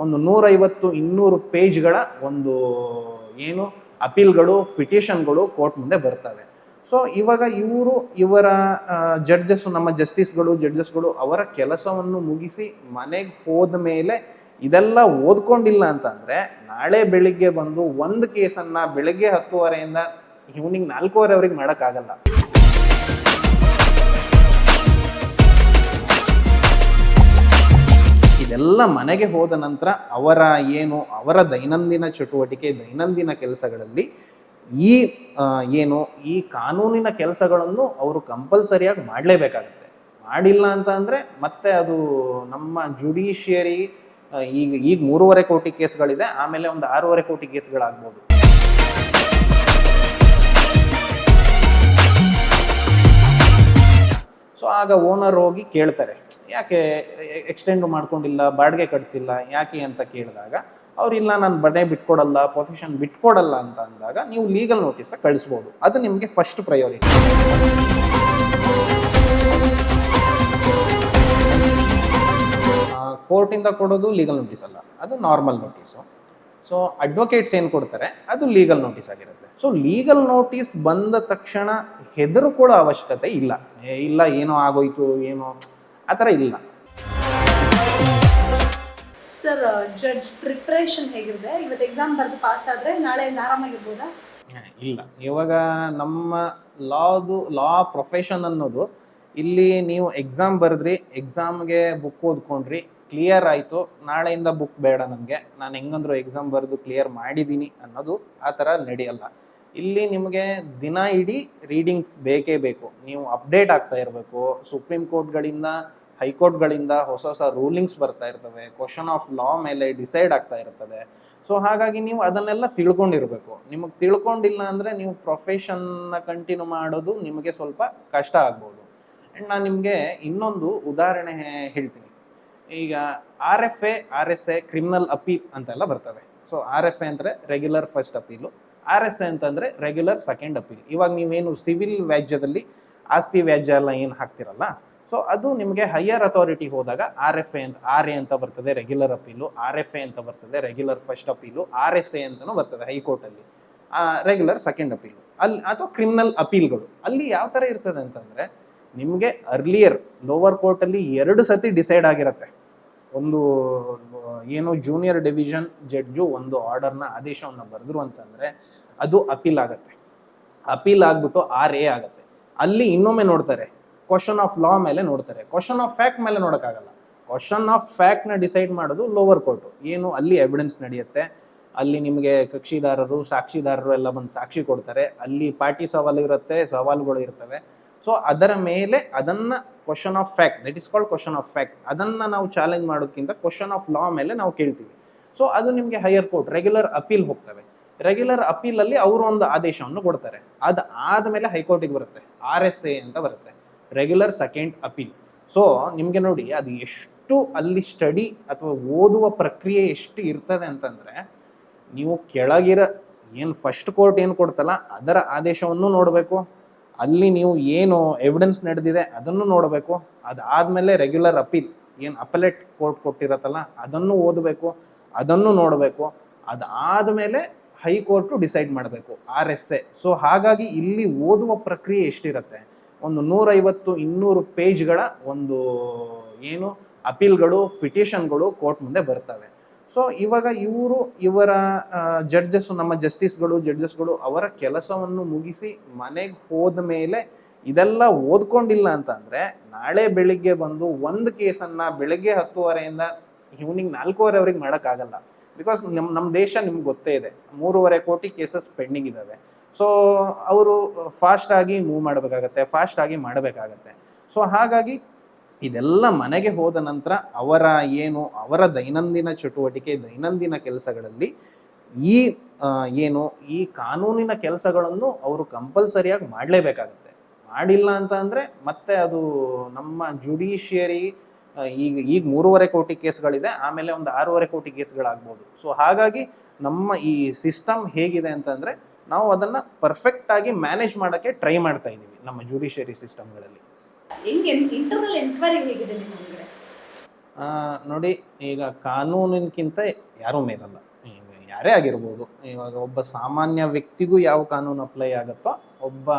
ಒಂದು 150-200 ಪೇಜ್ಗಳ ಒಂದು ಏನು ಅಪೀಲ್ಗಳು, ಪಿಟಿಷನ್ಗಳು ಕೋರ್ಟ್ ಮುಂದೆ ಬರ್ತವೆ. ಸೊ ಇವಾಗ ಇವರ ಜಡ್ಜಸ್, ನಮ್ಮ ಜಡ್ಜಸ್ಗಳು ಅವರ ಕೆಲಸವನ್ನು ಮುಗಿಸಿ ಮನೆಗೆ ಹೋದ ಮೇಲೆ ಇದೆಲ್ಲ ಓದ್ಕೊಂಡಿಲ್ಲ ಅಂತಂದ್ರೆ ನಾಳೆ ಬೆಳಿಗ್ಗೆ ಬಂದು ಒಂದು ಕೇಸನ್ನ ಬೆಳಿಗ್ಗೆ 10:30 ಈವ್ನಿಂಗ್ 4:30 ಮಾಡೋಕ್ಕಾಗಲ್ಲ. ಇದೆಲ್ಲ ಮನೆಗೆ ಹೋದ ನಂತರ ಅವರ ದೈನಂದಿನ ಚಟುವಟಿಕೆ, ದೈನಂದಿನ ಕೆಲಸಗಳಲ್ಲಿ ಈ ಕಾನೂನಿನ ಕೆಲಸಗಳನ್ನು ಅವರು ಕಂಪಲ್ಸರಿಯಾಗಿ ಮಾಡಲೇಬೇಕಾಗುತ್ತೆ. ಮಾಡಿಲ್ಲ ಅಂತ ಅಂದ್ರೆ ಮತ್ತೆ ಅದು ನಮ್ಮ ಜುಡಿಷಿಯರಿ ಈಗ 3.5 ಕೋಟಿ ಕೇಸ್ಗಳಿದೆ, ಆಮೇಲೆ ಒಂದು 6.5 ಕೋಟಿ ಕೇಸ್ಗಳಾಗ್ಬೋದು. ಸೊ ಆಗ ಓನರ್ ಹೋಗಿ ಕೇಳ್ತಾರೆ, ಯಾಕೆ ಎಕ್ಸ್ಟೆಂಡ್ ಮಾಡ್ಕೊಂಡಿಲ್ಲ, ಬಾಡಿಗೆ ಕಟ್ತಿಲ್ಲ ಯಾಕೆ ಅಂತ ಕೇಳಿದಾಗ ಅವ್ರಿಲ್ಲ, ನಾನು ಮನೆ ಬಿಟ್ಕೊಡಲ್ಲ, ಪೊಸಿಷನ್ ಬಿಟ್ಕೊಡಲ್ಲ ಅಂತ ಅಂದಾಗ ನೀವು ಲೀಗಲ್ ನೋಟಿಸ್ ಕಳಿಸ್ಬೋದು. ಅದು ನಿಮಗೆ ಫಸ್ಟ್ ಪ್ರಯಾರಿಟಿ. ಕೋರ್ಟಿಂದ ಕೊಡೋದು ಲೀಗಲ್ ನೋಟಿಸ್ ಅಲ್ಲ, ಅದು ನಾರ್ಮಲ್ ನೋಟಿಸು. ಸೊ ಅಡ್ವೊಕೇಟ್ಸ್ ಏನು ಕೊಡ್ತಾರೆ ಅದು ಲೀಗಲ್ ನೋಟಿಸ್ ಆಗಿರುತ್ತೆ. ಸೊ ಲೀಗಲ್ ನೋಟಿಸ್ ಬಂದ ತಕ್ಷಣ ಹೆದರ್ಕೊಳ್ಳೋ ಅವಶ್ಯಕತೆ ಇಲ್ಲ, ಏನೋ ಆಗೋಯ್ತು ಏನೋ ಆ ಥರ ಇಲ್ಲ. ಸರ್, ಜಡ್ಜ್ ಪ್ರಿಪ್ರೇಷನ್ ಹೇಗಿದೆ? ಇವತ್ತು ಎಕ್ಸಾಮ್ ಬರೆದು ಪಾಸ್ ಆದರೆ ನಾಳೆ ಆರಾಮಾಗಿರ್ಬೋದಾ? ಇಲ್ಲ, ಇವಾಗ ನಮ್ಮ ಲಾ ಪ್ರೊಫೆಷನ್ ಅನ್ನೋದು, ಇಲ್ಲಿ ನೀವು ಎಕ್ಸಾಮ್ ಬರೆದ್ರಿ, ಎಕ್ಸಾಮ್ಗೆ ಬುಕ್ ಓದ್ಕೊಂಡ್ರಿ, ಕ್ಲಿಯರ್ ಆಯಿತು, ನಾಳೆಯಿಂದ ಬುಕ್ ಬೇಡ ನನಗೆ, ನಾನು ಹೆಂಗಂದ್ರು ಎಕ್ಸಾಮ್ ಬರೆದು ಕ್ಲಿಯರ್ ಮಾಡಿದ್ದೀನಿ ಅನ್ನೋದು ಆ ಥರ ನಡೆಯಲ್ಲ. ಇಲ್ಲಿ ನಿಮಗೆ ದಿನ ಇಡೀ ರೀಡಿಂಗ್ಸ್ ಬೇಕೇ ಬೇಕು. ನೀವು ಅಪ್ಡೇಟ್ ಆಗ್ತಾ ಇರಬೇಕು. ಸುಪ್ರೀಂ ಕೋರ್ಟ್ಗಳಿಂದ, ಹೈಕೋರ್ಟ್ಗಳಿಂದ ಹೊಸ ರೂಲಿಂಗ್ಸ್ ಬರ್ತಾ ಇರ್ತವೆ, ಕ್ವಶನ್ ಆಫ್ ಲಾ ಮೇಲೆ ಡಿಸೈಡ್ ಆಗ್ತಾ ಇರ್ತದೆ. ಸೊ ಹಾಗಾಗಿ ನೀವು ಅದನ್ನೆಲ್ಲ ತಿಳ್ಕೊಂಡಿರ್ಬೇಕು. ನಿಮಗೆ ತಿಳ್ಕೊಂಡಿಲ್ಲ ಅಂದರೆ ನೀವು ಪ್ರೊಫೆಷನ್ನ ಕಂಟಿನ್ಯೂ ಮಾಡೋದು ನಿಮಗೆ ಸ್ವಲ್ಪ ಕಷ್ಟ ಆಗ್ಬೋದು. ಆ್ಯಂಡ್ ನಾನು ನಿಮಗೆ ಇನ್ನೊಂದು ಉದಾಹರಣೆ ಹೇಳ್ತೀನಿ. ಈಗ RFA, RSA, ಕ್ರಿಮಿನಲ್ ಅಪೀಲ್ ಅಂತೆಲ್ಲ ಬರ್ತವೆ. ಸೊ RFA ಅಂದರೆ ರೆಗ್ಯುಲರ್ ಫಸ್ಟ್ ಅಪೀಲು, RSA ಅಂತಂದರೆ ರೆಗ್ಯುಲರ್ ಸೆಕೆಂಡ್ ಅಪೀಲ್. ಇವಾಗ ನೀವೇನು ಸಿವಿಲ್ ವ್ಯಾಜ್ಯದಲ್ಲಿ ಆಸ್ತಿ ವ್ಯಾಜ್ಯ ಎಲ್ಲ ಏನು ಹಾಕ್ತಿರಲ್ಲ, ಸೊ ಅದು ನಿಮಗೆ ಹೈಯರ್ ಅಥಾರಿಟಿ ಹೋದಾಗ RFA ಅಂತ, RA ಅಂತ ಬರ್ತದೆ ರೆಗ್ಯುಲರ್ ಅಪೀಲು, RFA ಅಂತ ಬರ್ತದೆ ರೆಗ್ಯುಲರ್ ಫಸ್ಟ್ ಅಪೀಲು, RSA ಅಂತಲೂ ಬರ್ತದೆ ಹೈಕೋರ್ಟಲ್ಲಿ ರೆಗ್ಯುಲರ್ ಸೆಕೆಂಡ್ ಅಪೀಲು. ಅಲ್ಲಿ ಅಥವಾ ಕ್ರಿಮಿನಲ್ ಅಪೀಲ್ಗಳು ಅಲ್ಲಿ ಯಾವ ಥರ ಇರ್ತದೆ ಅಂತಂದರೆ, ನಿಮಗೆ ಅರ್ಲಿಯರ್ ಲೋವರ್ ಕೋರ್ಟಲ್ಲಿ 2 ಸತಿ ಡಿಸೈಡ್ ಆಗಿರುತ್ತೆ. ಒಂದು ಏನು ಜೂನಿಯರ್ ಡಿವಿಷನ್ ಜಡ್ಜು ಒಂದು ಆರ್ಡರ್ನ, ಆದೇಶವನ್ನು ಬರೆದ್ರು ಅಂತಂದರೆ ಅದು ಅಪೀಲ್ ಆಗುತ್ತೆ. ಅಪೀಲ್ ಆಗ್ಬಿಟ್ಟು RA ಆಗುತ್ತೆ. ಅಲ್ಲಿ ಇನ್ನೊಮ್ಮೆ ನೋಡ್ತಾರೆ, ಕ್ವಶನ್ ಆಫ್ ಲಾ ಮೇಲೆ ನೋಡ್ತಾರೆ, ಕ್ವಶನ್ ಆಫ್ ಫ್ಯಾಕ್ಟ್ ಮೇಲೆ ನೋಡೋಕ್ಕಾಗಲ್ಲ. ಕ್ವಶನ್ ಆಫ್ ಫ್ಯಾಕ್ಟ್ನ ಡಿಸೈಡ್ ಮಾಡೋದು ಲೋವರ್ ಕೋರ್ಟು. ಏನು ಅಲ್ಲಿ ಎವಿಡೆನ್ಸ್ ನಡೆಯುತ್ತೆ, ಅಲ್ಲಿ ನಿಮಗೆ ಕಕ್ಷಿದಾರರು, ಸಾಕ್ಷಿದಾರರು ಎಲ್ಲ ಬಂದು ಸಾಕ್ಷಿ ಕೊಡ್ತಾರೆ, ಅಲ್ಲಿ ಪಾರ್ಟಿ ಸವಾಲುಗಳು ಇರ್ತವೆ. ಸೊ ಅದರ ಮೇಲೆ ಅದನ್ನು question of fact, that is called question of fact, ಅದನ್ನು ನಾವು ಚಾಲೆಂಜ್ ಮಾಡೋದಕ್ಕಿಂತ ಕ್ವಶನ್ ಆಫ್ ಲಾ ಮೇಲೆ ನಾವು ಕೇಳ್ತೀವಿ. ಸೊ ಅದು ನಿಮಗೆ ಹೈಯರ್ ಕೋರ್ಟ್ ರೆಗ್ಯುಲರ್ ಅಪೀಲ್ ಹೋಗ್ತವೆ. ರೆಗ್ಯುಲರ್ ಅಪೀಲಲ್ಲಿ ಅವರು ಒಂದು ಆದೇಶವನ್ನು ಕೊಡ್ತಾರೆ. ಅದು ಆದಮೇಲೆ ಹೈಕೋರ್ಟಿಗೆ ಬರುತ್ತೆ, RSA ಅಂತ ಬರುತ್ತೆ, ರೆಗ್ಯುಲರ್ ಸೆಕೆಂಡ್ ಅಪೀಲ್. ಸೊ ನಿಮಗೆ ನೋಡಿ, ಅದು ಎಷ್ಟು ಅಲ್ಲಿ ಸ್ಟಡಿ ಅಥವಾ ಓದುವ ಪ್ರಕ್ರಿಯೆ ಎಷ್ಟು ಇರ್ತದೆ ಅಂತಂದರೆ, ನೀವು ಕೆಳಗಿರ ಏನು ಫಸ್ಟ್ ಕೋರ್ಟ್ ಏನು ಕೊಡ್ತಲ್ಲ ಅದರ ಆದೇಶವನ್ನು ನೋಡಬೇಕು, ಅಲ್ಲಿ ನೀವು ಏನು ಎವಿಡೆನ್ಸ್ ನಡೆದಿದೆ ಅದನ್ನು ನೋಡಬೇಕು, ಅದಾದಮೇಲೆ ರೆಗ್ಯುಲರ್ ಅಪೀಲ್ ಏನು ಅಪಲೇಟ್ ಕೋರ್ಟ್ ಕೊಟ್ಟಿರತ್ತಲ್ಲ ಅದನ್ನು ಓದಬೇಕು, ಅದನ್ನು ನೋಡಬೇಕು, ಅದಾದಮೇಲೆ ಹೈಕೋರ್ಟು ಡಿಸೈಡ್ ಮಾಡಬೇಕು, RSA. ಸೊ ಹಾಗಾಗಿ ಇಲ್ಲಿ ಓದುವ ಪ್ರಕ್ರಿಯೆ ಎಷ್ಟಿರುತ್ತೆ, ಒಂದು 150-200 ಪೇಜ್ಗಳ ಒಂದು ಏನು ಅಪೀಲ್ಗಳು, ಪಿಟಿಷನ್ಗಳು ಕೋರ್ಟ್ ಮುಂದೆ ಬರ್ತವೆ. ಸೊ ಇವಾಗ ಇವರ ಜಡ್ಜಸ್, ನಮ್ಮ ಜಡ್ಜಸ್ಗಳು ಅವರ ಕೆಲಸವನ್ನು ಮುಗಿಸಿ ಮನೆಗೆ ಹೋದ ಮೇಲೆ ಇದೆಲ್ಲ ಓದ್ಕೊಂಡಿಲ್ಲ ಅಂತಂದ್ರೆ ನಾಳೆ ಬೆಳಿಗ್ಗೆ ಬಂದು ಒಂದು ಕೇಸನ್ನ ಬೆಳಿಗ್ಗೆ 10:30 ಈವ್ನಿಂಗ್ 4:30 ಮಾಡೋಕ್ಕಾಗಲ್ಲ. ಬಿಕಾಸ್ ನಮ್ಮ ದೇಶ ನಿಮ್ಗೆ ಗೊತ್ತೇ ಇದೆ, 3.5 ಕೋಟಿ ಕೇಸಸ್ ಪೆಂಡಿಂಗ್ ಇದ್ದಾವೆ. ಸೊ ಅವರು ಫಾಸ್ಟಾಗಿ ಮೂವ್ ಮಾಡಬೇಕಾಗತ್ತೆ. ಸೊ ಹಾಗಾಗಿ ಇದೆಲ್ಲ ಮನೆಗೆ ಹೋದ ನಂತರ ಅವರ ದೈನಂದಿನ ಚಟುವಟಿಕೆ, ದೈನಂದಿನ ಕೆಲಸಗಳಲ್ಲಿ ಈ ಕಾನೂನಿನ ಕೆಲಸಗಳನ್ನು ಅವರು ಕಂಪಲ್ಸರಿಯಾಗಿ ಮಾಡಲೇಬೇಕಾಗುತ್ತೆ. ಮಾಡಿಲ್ಲ ಅಂತ ಅಂದರೆ ಮತ್ತೆ ಅದು ನಮ್ಮ ಜುಡಿಷಿಯರಿ ಈಗ 3.5 ಕೋಟಿ ಕೇಸ್ಗಳಿದೆ, ಆಮೇಲೆ ಒಂದು 6.5 ಕೋಟಿ ಕೇಸ್ಗಳಾಗ್ಬೋದು. ಸೊ ಹಾಗಾಗಿ ನಮ್ಮ ಈ ಸಿಸ್ಟಮ್ ಹೇಗಿದೆ ಅಂತಂದರೆ, ನಾವು ಅದನ್ನು ಪರ್ಫೆಕ್ಟಾಗಿ ಮ್ಯಾನೇಜ್ ಮಾಡೋಕ್ಕೆ ಟ್ರೈ ಮಾಡ್ತಾ ಇದ್ದೀವಿ ನಮ್ಮ ಜುಡಿಷಿಯರಿ ಸಿಸ್ಟಮ್ಗಳಲ್ಲಿ. ಇಂಟರ್ನಲ್ ಎನ್ಕ್ವೈರಿ ಹೇಗಿದೆ ನಿಮ್ಮ ಕಡೆ? ನೋಡಿ, ಈಗ ಕಾನೂನಿನಕ್ಕಿಂತ ಯಾರೂ ಮೇಲಲ್ಲ. ಈಗ ಯಾರೇ ಆಗಿರ್ಬೋದು, ಇವಾಗ ಒಬ್ಬ ಸಾಮಾನ್ಯ ವ್ಯಕ್ತಿಗೂ ಯಾವ ಕಾನೂನು ಅಪ್ಲೈ ಆಗುತ್ತೋ, ಒಬ್ಬ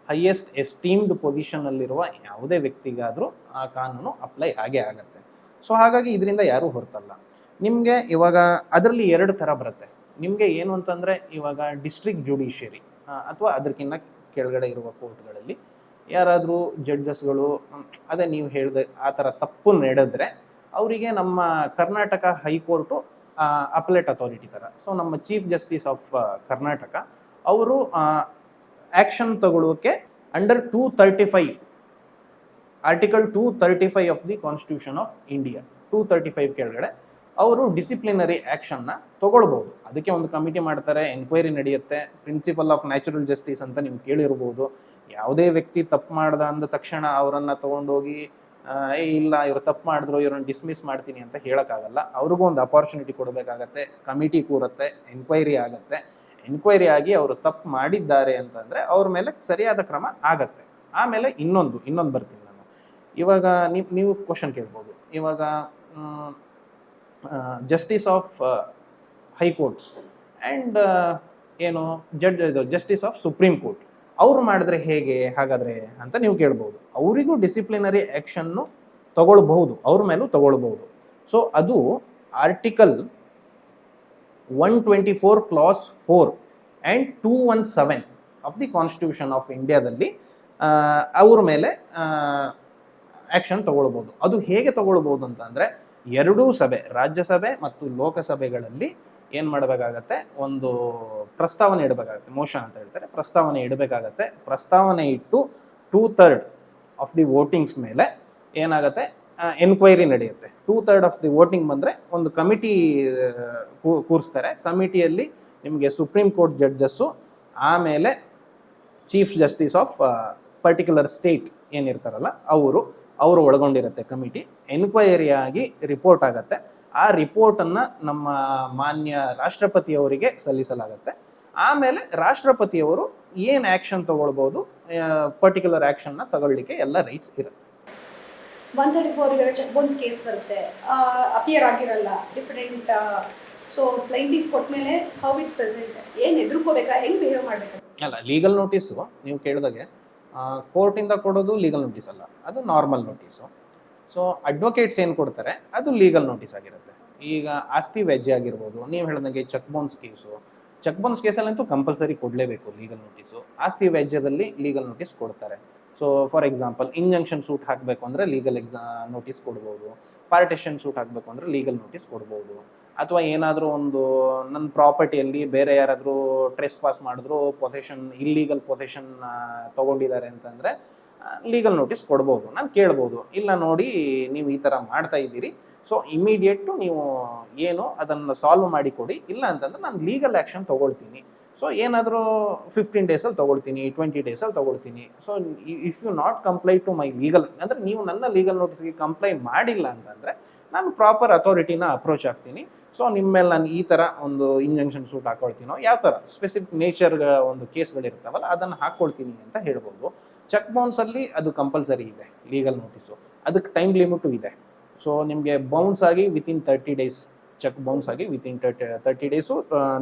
ಹೈಯೆಸ್ಟ್ ಎಸ್ಟೀಮ್ಡ್ ಪೊಸಿಷನಲ್ಲಿರುವ ಯಾವುದೇ ವ್ಯಕ್ತಿಗಾದರೂ ಆ ಕಾನೂನು ಅಪ್ಲೈ ಆಗೇ ಆಗುತ್ತೆ. ಸೊ ಹಾಗಾಗಿ ಇದರಿಂದ ಯಾರೂ ಹೊರತಲ್ಲ. ನಿಮಗೆ ಇವಾಗ ಅದರಲ್ಲಿ 2 ಥರ ಬರುತ್ತೆ. ನಿಮಗೆ ಏನು ಅಂತಂದರೆ, ಇವಾಗ ಡಿಸ್ಟ್ರಿಕ್ಟ್ ಜುಡಿಷಿಯರಿ ಅಥವಾ ಅದಕ್ಕಿಂತ ಕೆಳಗಡೆ ಇರುವ ಕೋರ್ಟ್ಗಳಲ್ಲಿ ಯಾರಾದರೂ ಜಡ್ಜಸ್ಗಳು ಅದೇ ನೀವು ಹೇಳಿದೆ ಆ ಥರ ತಪ್ಪು ನಡೆದ್ರೆ ಅವರಿಗೆ ನಮ್ಮ ಕರ್ನಾಟಕ ಹೈಕೋರ್ಟು ಅಪಲೇಟ್ ಅಥಾರಿಟಿ ಥರ. ಸೊ ನಮ್ಮ ಚೀಫ್ ಜಸ್ಟಿಸ್ ಆಫ್ ಕರ್ನಾಟಕ ಅವರು ಆ್ಯಕ್ಷನ್ ತಗೊಳ್ಳೋಕ್ಕೆ under 235 article 235 of the constitution of India 235 ಕೆಳಗಡೆ ಅವರು ಡಿಸಿಪ್ಲಿನರಿ ಆ್ಯಕ್ಷನ್ನ ತಗೊಳ್ಬೋದು. ಅದಕ್ಕೆ ಒಂದು ಕಮಿಟಿ ಮಾಡ್ತಾರೆ, ಎನ್ಕ್ವೈರಿ ನಡೆಯುತ್ತೆ. ಪ್ರಿನ್ಸಿಪಲ್ ಆಫ್ ನ್ಯಾಚುರಲ್ ಜಸ್ಟಿಸ್ ಅಂತ ನೀವು ಕೇಳಿರ್ಬೋದು. ಯಾವುದೇ ವ್ಯಕ್ತಿ ತಪ್ಪು ಮಾಡ್ದ ಅಂದ ತಕ್ಷಣ ಅವರನ್ನು ತೊಗೊಂಡೋಗಿ ಇಲ್ಲ ಇವರು ತಪ್ಪು ಮಾಡಿದ್ರು ಇವ್ರನ್ನ ಡಿಸ್ಮಿಸ್ ಮಾಡ್ತೀನಿ ಅಂತ ಹೇಳೋಕ್ಕಾಗಲ್ಲ. ಅವ್ರಿಗೂ ಒಂದು ಅಪಾರ್ಚುನಿಟಿ ಕೊಡಬೇಕಾಗತ್ತೆ. ಕಮಿಟಿ ಕೂರುತ್ತೆ, ಎನ್ಕ್ವೈರಿ ಆಗುತ್ತೆ. ಎನ್ಕ್ವೈರಿ ಆಗಿ ಅವರು ತಪ್ಪು ಮಾಡಿದ್ದಾರೆ ಅಂತಂದರೆ ಅವ್ರ ಮೇಲೆ ಸರಿಯಾದ ಕ್ರಮ ಆಗತ್ತೆ. ಆಮೇಲೆ ಇನ್ನೊಂದು ಬರ್ತೀನಿ ನಾನು. ಇವಾಗ ನೀವು ಕ್ವಶನ್ ಕೇಳ್ಬೋದು, ಇವಾಗ ಜಸ್ಟಿಸ್ ಆಫ್ ಹೈಕೋರ್ಟ್ಸ್ ಆ್ಯಂಡ್ ಏನು ಜಸ್ಟಿಸ್ ಆಫ್ ಸುಪ್ರೀಂ ಕೋರ್ಟ್ ಅವರು ಮಾಡಿದ್ರೆ ಹೇಗೆ ಹಾಗಾದರೆ ಅಂತ ನೀವು ಕೇಳ್ಬೋದು. ಅವರಿಗೂ ಡಿಸಿಪ್ಲಿನರಿ ಆ್ಯಕ್ಷನ್ನು ತಗೊಳ್ಬಹುದು, ಅವ್ರ ಮೇಲೂ ತಗೊಳ್ಬಹುದು. ಸೊ ಅದು article 124 class 4 and 217 of the constitution of ಇಂಡಿಯಾದಲ್ಲಿ ಅವ್ರ ಮೇಲೆ ಆ್ಯಕ್ಷನ್ ತಗೊಳ್ಬೋದು. ಅದು ಹೇಗೆ ತಗೊಳ್ಬೋದು ಅಂತಂದರೆ, ಎರಡೂ ಸಭೆ, ರಾಜ್ಯಸಭೆ ಮತ್ತು ಲೋಕಸಭೆಗಳಲ್ಲಿ ಏನು ಮಾಡಬೇಕಾಗತ್ತೆ, ಒಂದು ಪ್ರಸ್ತಾವನೆ ಇಡಬೇಕಾಗತ್ತೆ. ಮೋಷನ್ ಅಂತ ಹೇಳ್ತಾರೆ, ಪ್ರಸ್ತಾವನೆ ಇಡಬೇಕಾಗತ್ತೆ. ಪ್ರಸ್ತಾವನೆ ಇಟ್ಟು 2/3 ಆಫ್ ದಿ ವೋಟಿಂಗ್ಸ್ ಮೇಲೆ ಏನಾಗುತ್ತೆ, ಎನ್ಕ್ವೈರಿ ನಡೆಯುತ್ತೆ. 2/3 ಆಫ್ ದಿ ವೋಟಿಂಗ್ ಬಂದರೆ ಒಂದು ಕಮಿಟಿ ಕೂರಿಸ್ತಾರೆ. ಕಮಿಟಿಯಲ್ಲಿ ನಿಮಗೆ ಸುಪ್ರೀಂ ಕೋರ್ಟ್ ಜಡ್ಜಸ್ಸು, ಆಮೇಲೆ chief justice of particular state ಏನಿರ್ತಾರಲ್ಲ ಅವರು ಒಳಗೊಂಡಿರುತ್ತೆ ಕಮಿಟಿ. ಎನ್ಕ್ವೈರಿ ಆಗಿ ರಿಪೋರ್ಟ್ ಆಗುತ್ತೆ. ಆ ರಿಪೋರ್ಟನ್ನು ನಮ್ಮ ಮಾನ್ಯ ರಾಷ್ಟ್ರಪತಿಯವರಿಗೆ ಸಲ್ಲಿಸಲಾಗುತ್ತೆ. ಆಮೇಲೆ ರಾಷ್ಟ್ರಪತಿಯವರು ಏನು ಆ್ಯಕ್ಷನ್ ತಗೊಳ್ಬೋದು, ಪರ್ಟಿಕ್ಯುಲರ್ ಆ್ಯಕ್ಷನ್ನ ತಗೊಳ್ಳಿಕ್ಕೆ ಎಲ್ಲ ರೈಟ್ಸ್ ಇರುತ್ತೆ. 134 ಚೆಕ್ ಬೌನ್ಸ್ ಕೇಸ್ ಬರುತ್ತೆ, ಅಪಿಯರ್ ಆಗಿರಲ್ಲ ಡಿಫರೆಂಟ್. ಸೊ ಪ್ಲೈಂಟಿಫ್ ಕೊಟ್ಮೇಲೆ ಹೌ ಇಟ್ಸ್ ಪ್ರೆಸೆಂಟ್, ಏನು ಎದುರ್ಕೋಬೇಕಾ, ಹೆಂಗೆ ಬಿಹೇವ್ ಮಾಡಬೇಕು? ಅಲ್ಲ, ಲೀಗಲ್ ನೋಟಿಸು ನೀವು ಕೇಳಿದಾಗೆ ಕೋರ್ಟಿಂದ ಕೊಡೋದು ಲೀಗಲ್ ನೋಟಿಸ್ ಅಲ್ಲ, ಅದು ನಾರ್ಮಲ್ ನೋಟಿಸು. ಸೊ ಅಡ್ವೊಕೇಟ್ಸ್ ಏನು ಕೊಡ್ತಾರೆ ಅದು ಲೀಗಲ್ ನೋಟಿಸ್ ಆಗಿರುತ್ತೆ. ಈಗ ಆಸ್ತಿ ವ್ಯಾಜ್ಯ ಆಗಿರ್ಬೋದು, ನೀವು ಹೇಳಿದಂಗೆ ಚೆಕ್ ಬೌನ್ಸ್ ಕೇಸಲ್ಲಂತೂ ಕಂಪಲ್ಸರಿ ಕೊಡಲೇಬೇಕು ಲೀಗಲ್ ನೋಟಿಸು. ಆಸ್ತಿ ವ್ಯಾಜ್ಯದಲ್ಲಿ ಲೀಗಲ್ ನೋಟಿಸ್ ಕೊಡ್ತಾರೆ. So for example injunction suit ಹಾಕಬೇಕು ಅಂದರೆ ಲೀಗಲ್ ನೋಟಿಸ್ ಕೊಡ್ಬೋದು. ಪಾರ್ಟಿಷನ್ ಸೂಟ್ ಹಾಕಬೇಕು ಅಂದರೆ ಲೀಗಲ್ ನೋಟಿಸ್ ಕೊಡ್ಬೋದು. ಅಥವಾ ಏನಾದರೂ ಒಂದು ನನ್ನ ಪ್ರಾಪರ್ಟಿಯಲ್ಲಿ ಬೇರೆ ಯಾರಾದರೂ ಟ್ರೆಸ್ ಪಾಸ್ ಮಾಡಿದ್ರು, ಇಲ್ಲೀಗಲ್ ಪೊಸೆಷನ್ ತೊಗೊಂಡಿದ್ದಾರೆ ಅಂತಂದರೆ ಲೀಗಲ್ ನೋಟಿಸ್ ಕೊಡ್ಬೋದು. ನಾನು ಕೇಳ್ಬೋದು, ಇಲ್ಲ ನೋಡಿ ನೀವು ಈ ಥರ ಮಾಡ್ತಾ ಇದ್ದೀರಿ, ಸೊ ಇಮಿಡಿಯೇಟು ನೀವು ಏನು ಅದನ್ನು ಸಾಲ್ವ್ ಮಾಡಿ ಕೊಡಿ, ಇಲ್ಲ ಅಂತಂದರೆ ನಾನು ಲೀಗಲ್ ಆ್ಯಕ್ಷನ್ ತೊಗೊಳ್ತೀನಿ. ಸೊ ಏನಾದರೂ 15 ಡೇಸಲ್ಲಿ ತೊಗೊಳ್ತೀನಿ, 20 ಡೇಸಲ್ಲಿ ತೊಗೊಳ್ತೀನಿ. So if you not comply to my legal, ಅಂದರೆ ನೀವು ನನ್ನ ಲೀಗಲ್ ನೋಟಿಸ್ಗೆ ಕಂಪ್ಲೈ ಮಾಡಿಲ್ಲ ಅಂತಂದರೆ ನಾನು ಪ್ರಾಪರ್ ಅಥಾರಿಟಿನ ಅಪ್ರೋಚ್ ಆಗ್ತೀನಿ. ಸೊ ನಿಮ್ಮ ಮೇಲೆ ನಾನು ಈ ಥರ ಒಂದು ಇಂಜಂಕ್ಷನ್ ಸೂಟ್ ಹಾಕ್ಕೊಳ್ತೀನೋ, ಯಾವ ಥರ ಸ್ಪೆಸಿಫಿಕ್ ನೇಚರ್ಗೆ ಒಂದು ಕೇಸ್ಗಳಿರ್ತಾವಲ್ಲ ಅದನ್ನು ಹಾಕ್ಕೊಳ್ತೀನಿ ಅಂತ ಹೇಳ್ಬೋದು. ಚೆಕ್ ಬೌನ್ಸಲ್ಲಿ ಅದು ಕಂಪಲ್ಸರಿ ಇದೆ ಲೀಗಲ್ ನೋಟಿಸು, ಅದಕ್ಕೆ ಟೈಮ್ ಲಿಮಿಟು ಇದೆ. ಸೊ ನಿಮಗೆ ಬೌನ್ಸ್ ಆಗಿ ವಿತಿನ್ 30 ಡೇಸ್, ಚೆಕ್ ಬೌನ್ಸ್ ಆಗಿ ವಿತಿನ್ 30 ಡೇಸು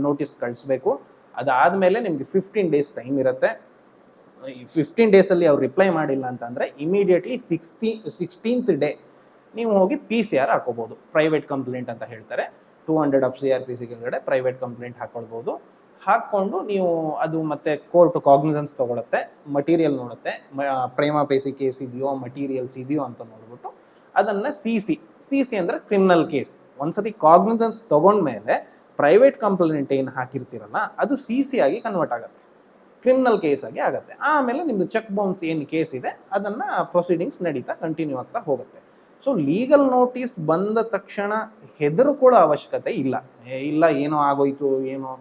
ನೋಟಿಸ್ ಕಳಿಸ್ಬೇಕು. ಅದಾದಮೇಲೆ ನಿಮಗೆ 15 ಡೇಸ್ ಟೈಮ್ ಇರುತ್ತೆ. ಈ 15 ಡೇಸಲ್ಲಿ ಅವ್ರು ರಿಪ್ಲೈ ಮಾಡಿಲ್ಲ ಅಂತಂದರೆ ಇಮಿಡಿಯೇಟ್ಲಿ 16th ಡೇ ನೀವು ಹೋಗಿ PCR ಹಾಕೋಬೋದು. ಪ್ರೈವೇಟ್ ಕಂಪ್ಲೇಂಟ್ ಅಂತ ಹೇಳ್ತಾರೆ, 200 ಆಫ್ CRPC ಕೆಳಗಡೆ ಪ್ರೈವೇಟ್ ಕಂಪ್ಲೇಂಟ್ ಹಾಕ್ಕೊಳ್ಬೋದು. ಹಾಕ್ಕೊಂಡು ನೀವು ಅದು ಮತ್ತೆ court cognisance ತೊಗೊಳುತ್ತೆ, material ನೋಡುತ್ತೆ, Prima ಫೇಸಿ case ಇದೆಯೋ ಮಟೀರಿಯಲ್ಸ್ ಇದೆಯೋ ಅಂತ ನೋಡ್ಬಿಟ್ಟು ಅದನ್ನು CC ಅಂದರೆ ಕ್ರಿಮಿನಲ್ ಕೇಸ್. ಒಂದ್ಸತಿ ಕಾಗ್ನಿಸೆನ್ಸ್ ತೊಗೊಂಡ್ಮೇಲೆ ಪ್ರೈವೇಟ್ ಕಂಪ್ಲೇಂಟ್ ಏನು ಹಾಕಿರ್ತೀರಲ್ಲ ಅದು CC ಆಗಿ ಕನ್ವರ್ಟ್ ಆಗುತ್ತೆ, ಕ್ರಿಮಿನಲ್ ಕೇಸ್ ಆಗಿ ಆಗುತ್ತೆ. ಆಮೇಲೆ ನಿಮ್ಮದು ಚೆಕ್ ಬೌನ್ಸ್ ಏನು ಕೇಸ್ ಇದೆ ಅದನ್ನು ಪ್ರೊಸೀಡಿಂಗ್ಸ್ ನಡೀತಾ ಕಂಟಿನ್ಯೂ ಆಗ್ತಾ ಹೋಗುತ್ತೆ. ಸೊ ಲೀಗಲ್ ನೋಟಿಸ್ ಬಂದ ತಕ್ಷಣ ಹೆದರ್ಕೊಳ್ಳೋ ಅವಶ್ಯಕತೆ ಇಲ್ಲ ಏನೋ ಆಗೋಯ್ತು ಏನೋ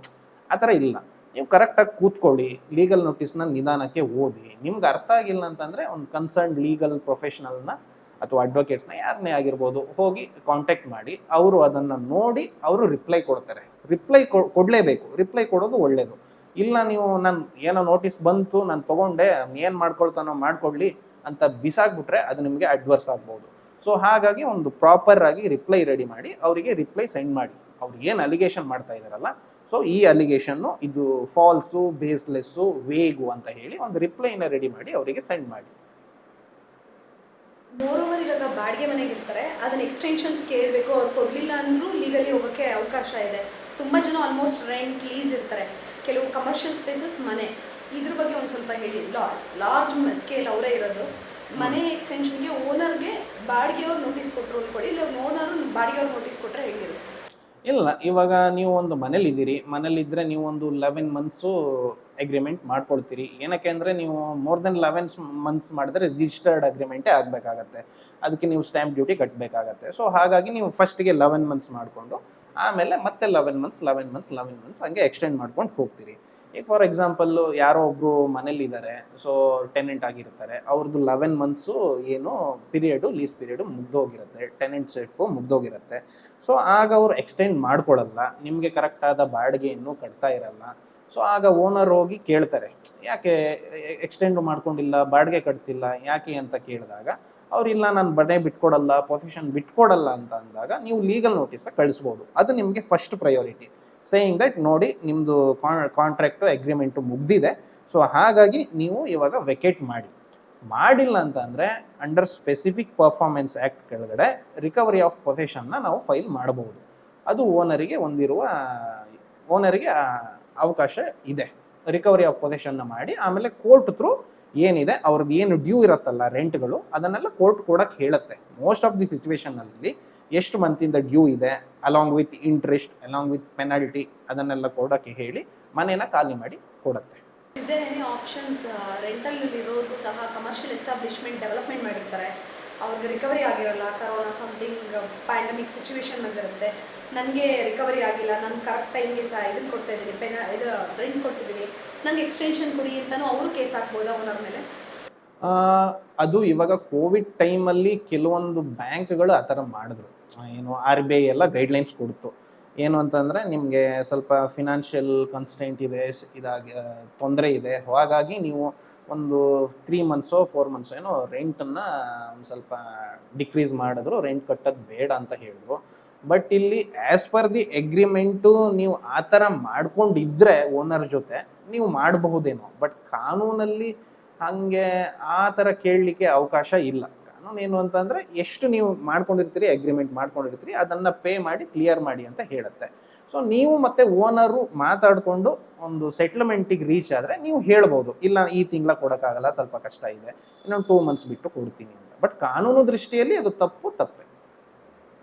ಆ ಥರ ಇಲ್ಲ. ನೀವು ಕರೆಕ್ಟಾಗಿ ಕೂತ್ಕೊಳ್ಳಿ, ಲೀಗಲ್ ನೋಟಿಸ್ನ ನಿಧಾನಕ್ಕೆ ಓದಿ. ನಿಮ್ಗೆ ಅರ್ಥ ಆಗಿಲ್ಲ ಅಂತಂದರೆ ಒಂದು ಕನ್ಸರ್ನ್ಡ್ ಲೀಗಲ್ ಪ್ರೊಫೆಷನಲ್ನ ಅಥವಾ ಅಡ್ವೊಕೇಟ್ಸ್ನ ಯಾರನ್ನೇ ಆಗಿರ್ಬೋದು ಹೋಗಿ ಕಾಂಟ್ಯಾಕ್ಟ್ ಮಾಡಿ, ಅವರು ಅದನ್ನು ನೋಡಿ ಅವರು ರಿಪ್ಲೈ ಕೊಡ್ತಾರೆ. ರಿಪ್ಲೈ ಕೊಡಲೇಬೇಕು, ರಿಪ್ಲೈ ಕೊಡೋದು ಒಳ್ಳೆಯದು. ಇಲ್ಲ ನೀವು ನಾನು ಏನೋ ನೋಟಿಸ್ ಬಂತು ನಾನು ತೊಗೊಂಡೆ ಏನು ಮಾಡ್ಕೊಳ್ತಾನೋ ಮಾಡ್ಕೊಳ್ಳಿ ಅಂತ ಬಿಸಾಕ್ಬಿಟ್ರೆ ಅದು ನಿಮಗೆ ಅಡ್ವರ್ಸ್ ಆಗ್ಬೋದು. ಸೊ ಹಾಗಾಗಿ ಒಂದು ಪ್ರಾಪರ್ ಆಗಿ ರಿಪ್ಲೈ ರೆಡಿ ಮಾಡಿ ಅವರಿಗೆ ರಿಪ್ಲೈ ಸೆಂಡ್ ಮಾಡಿ. ಅವ್ರು ಏನು ಅಲಿಗೇಷನ್ ಮಾಡ್ತಾ ಇದಾರಲ್ಲ, ಸೊ ಈ ಅಲಿಗೇಷನ್ನು ಇದು ಫಾಲ್ಸು, ಬೇಸ್ಲೆಸ್ಸು, ವೇಗು ಅಂತ ಹೇಳಿ ಒಂದು ರಿಪ್ಲೈನ ರೆಡಿ ಮಾಡಿ ಅವರಿಗೆ ಸೆಂಡ್ ಮಾಡಿ. ಮೋರೋವರ್ ಇವಾಗ ಬಾಡಿಗೆ ಮನೆಗೆ ಇರ್ತಾರೆ, ಅದನ್ನ ಎಕ್ಸ್ಟೆನ್ಷನ್ಸ್ ಕೇಳಬೇಕು, ಅವ್ರು ಕೊಡಲಿಲ್ಲ ಅಂದರೂ ಲೀಗಲಿ ಹೋಗೋಕ್ಕೆ ಅವಕಾಶ ಇದೆ. ತುಂಬ ಜನ ಆಲ್ಮೋಸ್ಟ್ ರೆಂಟ್, ಲೀಸ್ ಇರ್ತಾರೆ, ಕೆಲವು ಕಮರ್ಷಿಯಲ್ ಸ್ಪೇಸಸ್ ಮನೆ. ಇದ್ರ ಬಗ್ಗೆ ಒಂದು ಸ್ವಲ್ಪ ಹೇಳಿ. ಲಾರ್ಜ್ ಸ್ಕೇಲ್ ಅವರೇ ಇರೋದು, ಮನೆ ಎಕ್ಸ್ಟೆನ್ಷನ್ಗೆ ಓನರ್ಗೆ ಬಾಡಿಗೆಯವ್ರು ನೋಟಿಸ್ ಕೊಟ್ಟರು ಅಂದ್ಕೊಡಿ, ಇಲ್ಲ ಓನರು ಬಾಡಿಗೆಯವ್ರು ನೋಟಿಸ್ ಕೊಟ್ಟರೆ ಹೇಗಿರುತ್ತೆ? ಇಲ್ಲ, ಇವಾಗ ನೀವು ಒಂದು ಮನೇಲಿದ್ದೀರಿ, ಮನೇಲಿದ್ದರೆ ನೀವು ಒಂದು 11 ಮಂತ್ಸು ಅಗ್ರಿಮೆಂಟ್ ಮಾಡ್ಕೊಳ್ತೀರಿ. ಏನಕ್ಕೆ ಅಂದರೆ ನೀವು ಮೋರ್ ದೆನ್ 11 ಮಂತ್ಸ್ ಮಾಡಿದ್ರೆ ರಿಜಿಸ್ಟರ್ಡ್ ಅಗ್ರಿಮೆಂಟೇ ಆಗಬೇಕಾಗತ್ತೆ, ಅದಕ್ಕೆ ನೀವು ಸ್ಟ್ಯಾಂಪ್ ಡ್ಯೂಟಿ ಕಟ್ಟಬೇಕಾಗತ್ತೆ. ಸೊ ಹಾಗಾಗಿ ನೀವು ಫಸ್ಟಿಗೆ 11 ಮಂತ್ಸ್ ಮಾಡಿಕೊಂಡು ಆಮೇಲೆ ಮತ್ತೆ 11 ಮಂತ್ಸ್ ಹಂಗೆ ಎಕ್ಸ್ಟೆಂಡ್ ಮಾಡ್ಕೊಂಡು ಹೋಗ್ತೀರಿ. ಈಗ ಫಾರ್ ಎಕ್ಸಾಂಪಲ್ಲು ಯಾರೋ ಒಬ್ಬರು ಮನೇಲಿದ್ದಾರೆ, ಸೊ ಟೆನೆಂಟ್ ಆಗಿರ್ತಾರೆ, ಅವ್ರದ್ದು 11 ಮಂತ್ಸು ಏನು ಪೀರಿಯಡು, ಲೀಸ್ ಪೀರಿಯಡು ಮುಗ್ದೋಗಿರುತ್ತೆ, ಟೆನೆಂಟ್ ಸೆಟ್ಟು ಮುಗ್ದೋಗಿರುತ್ತೆ. ಸೊ ಆಗ ಅವ್ರು ಎಕ್ಸ್ಟೆಂಡ್ ಮಾಡ್ಕೊಳ್ಳಲ್ಲ, ನಿಮಗೆ ಕರೆಕ್ಟಾದ ಬಾಡಿಗೆಯನ್ನು ಕಟ್ತಾ ಇರಲ್ಲ. ಸೊ ಆಗ ಓನರ್ ಹೋಗಿ ಕೇಳ್ತಾರೆ, ಯಾಕೆ ಎಕ್ಸ್ಟೆಂಡ್ ಮಾಡ್ಕೊಂಡಿಲ್ಲ, ಬಾಡಿಗೆ ಕಟ್ತಿಲ್ಲ ಯಾಕೆ ಅಂತ ಕೇಳಿದಾಗ ಅವ್ರಿಲ್ಲ ನಾನು ಮನೆ ಬಿಟ್ಕೊಡಲ್ಲ, ಪೊಸಿಷನ್ ಬಿಟ್ಕೊಡಲ್ಲ ಅಂತ ಅಂದಾಗ ನೀವು ಲೀಗಲ್ ನೋಟಿಸ್ ಕಳಿಸ್ಬೋದು. ಅದು ನಿಮಗೆ ಫಸ್ಟ್ ಪ್ರಯಾರಿಟಿ, ಸೇಯಿಂಗ್ ದಟ್ ನೋಡಿ ನಿಮ್ಮದು ಕಾಂಟ್ರಾಕ್ಟು ಅಗ್ರಿಮೆಂಟು ಮುಗ್ದಿದೆ, ಸೊ ಹಾಗಾಗಿ ನೀವು ಇವಾಗ ವೆಕೇಟ್ ಮಾಡಿಲ್ಲ ಅಂತ ಅಂದರೆ ಅಂಡರ್ ಸ್ಪೆಸಿಫಿಕ್ ಪರ್ಫಾರ್ಮೆನ್ಸ್ ಆ್ಯಕ್ಟ್ ಕೆಳಗಡೆ ರಿಕವರಿ ಆಫ್ ಪೊಸೆಷನ್ನ ನಾವು ಫೈಲ್ ಮಾಡಬಹುದು. ಅದು ಓನರಿಗೆ ಅವಕಾಶ ಇದೆ. ರಿಕವರಿ ಆಫ್ ಪೊಸೆಷನ್ನ ಮಾಡಿ ಆಮೇಲೆ ಕೋರ್ಟ್ ಥ್ರೂ ಏನಿದೆ ಅವ್ರದ್ದು ಏನು ಡ್ಯೂ ಇರುತ್ತಲ್ಲ ರೆಂಟ್ಗಳು, ಅದನ್ನೆಲ್ಲ ಕೋರ್ಟ್ ಕೊಡಕ್ಕೆ ಹೇಳುತ್ತೆ. ಮೋಸ್ಟ್ ಆಫ್ ದಿ ಸಿಚುವೇಶನಲ್ಲಿ ಎಷ್ಟು ಮಂತಿಂದ ಡ್ಯೂ ಇದೆ, along with interest, along with penalty, ಅದನ್ನೆಲ್ಲ ಕೊಡೋಕ್ಕೆ ಹೇಳಿ ಮನೇನ ಖಾಲಿ ಮಾಡಿ ಕೊಡುತ್ತೆ. Is there any options? ರೆಂಟಲ್ಲಿರೋರ್ಗೂ ಸಹ ಕಮರ್ಷಿಯಲ್ ಎಸ್ಟಾಬ್ಲಿಷ್ಮೆಂಟ್ ಡೆವಲಪ್ಮೆಂಟ್ ಮಾಡಿರ್ತಾರೆ, ಅವ್ರಿಗೆ ರಿಕವರಿ ಆಗಿರಲ್ಲ, ಕರೋನಾ ಸಮಥಿಂಗ್ ಪ್ಯಾಂಡಮಿಕ್ ಸಿಚುವೇಶನ್ ಬಂದಿರುತ್ತೆ, ನನಗೆ ರಿಕವರಿ ಆಗಿಲ್ಲ, ನಾನು ಕರೆಕ್ಟ್ ಟೈಮ್ಗೆ ಸಹ ಇದನ್ನು ಕೊಡ್ತಾ ಇದ್ದೀನಿ, ಇದು ರೆಂಟ್ ಕೊಡ್ತಿದ್ದೀನಿ, ನನಗೆ ಎಕ್ಸ್ಟೆನ್ಷನ್ ಕೊಡಿ ಅಂತಲೂ ಅವರು ಕೇಸ್ ಹಾಕ್ಬೋದಾ ಓನರ್ ಮೇಲೆ? ಅದು ಇವಾಗ ಕೋವಿಡ್ ಟೈಮಲ್ಲಿ ಕೆಲವೊಂದು ಬ್ಯಾಂಕ್ಗಳು ಆ ಥರ ಮಾಡಿದ್ರು. ಏನು RBI ಎಲ್ಲ ಗೈಡ್ಲೈನ್ಸ್ ಕೊಡ್ತು, ಏನು ಅಂತಂದರೆ ನಿಮಗೆ ಸ್ವಲ್ಪ ಫಿನಾನ್ಷಿಯಲ್ ಕನ್ಸ್ಟೆಂಟ್ ಇದೆ, ತೊಂದರೆ ಇದೆ, ಹಾಗಾಗಿ ನೀವು ಒಂದು 3 ಮಂತ್ಸೋ 4 ಮಂತ್ಸೋ ಏನೋ ರೆಂಟನ್ನು ಒಂದು ಸ್ವಲ್ಪ ಡಿಕ್ರೀಸ್ ಮಾಡಿದ್ರು, ರೆಂಟ್ ಕಟ್ಟೋದು ಬೇಡ ಅಂತ ಹೇಳಿದ್ರು. ಬಟ್ ಇಲ್ಲಿ ಆ್ಯಸ್ ಪರ್ ದಿ ಅಗ್ರಿಮೆಂಟು ನೀವು ಆ ಥರ ಮಾಡ್ಕೊಂಡಿದ್ರೆ ಓನರ್ ಜೊತೆ ನೀವು ಮಾಡಬಹುದೇನೋ, ಬಟ್ ಕಾನೂನಲ್ಲಿ ಹಾಗೆ ಆ ಥರ ಕೇಳಲಿಕ್ಕೆ ಅವಕಾಶ ಇಲ್ಲ. ಕಾನೂನು ಏನು ಅಂತಂದರೆ ಎಷ್ಟು ನೀವು ಮಾಡ್ಕೊಂಡಿರ್ತೀರಿ, ಅಗ್ರಿಮೆಂಟ್ ಮಾಡ್ಕೊಂಡಿರ್ತೀರಿ, ಅದನ್ನು ಪೇ ಮಾಡಿ ಕ್ಲಿಯರ್ ಮಾಡಿ ಅಂತ ಹೇಳುತ್ತೆ. ಸೊ ನೀವು ಮತ್ತು ಓನರು ಮಾತಾಡಿಕೊಂಡು ಒಂದು ಸೆಟ್ಲ್ಮೆಂಟಿಗೆ ರೀಚ್ ಆದರೆ ನೀವು ಹೇಳ್ಬೋದು, ಇಲ್ಲ ಈ ತಿಂಗಳ ಕೊಡೋಕ್ಕಾಗಲ್ಲ, ಸ್ವಲ್ಪ ಕಷ್ಟ ಇದೆ, ಇನ್ನೊಂದು 2 ಮಂತ್ಸ್ ಬಿಟ್ಟು ಕೊಡ್ತೀನಿ ಅಂತ. ಬಟ್ ಕಾನೂನು ದೃಷ್ಟಿಯಲ್ಲಿ ಅದು ತಪ್ಪೇ.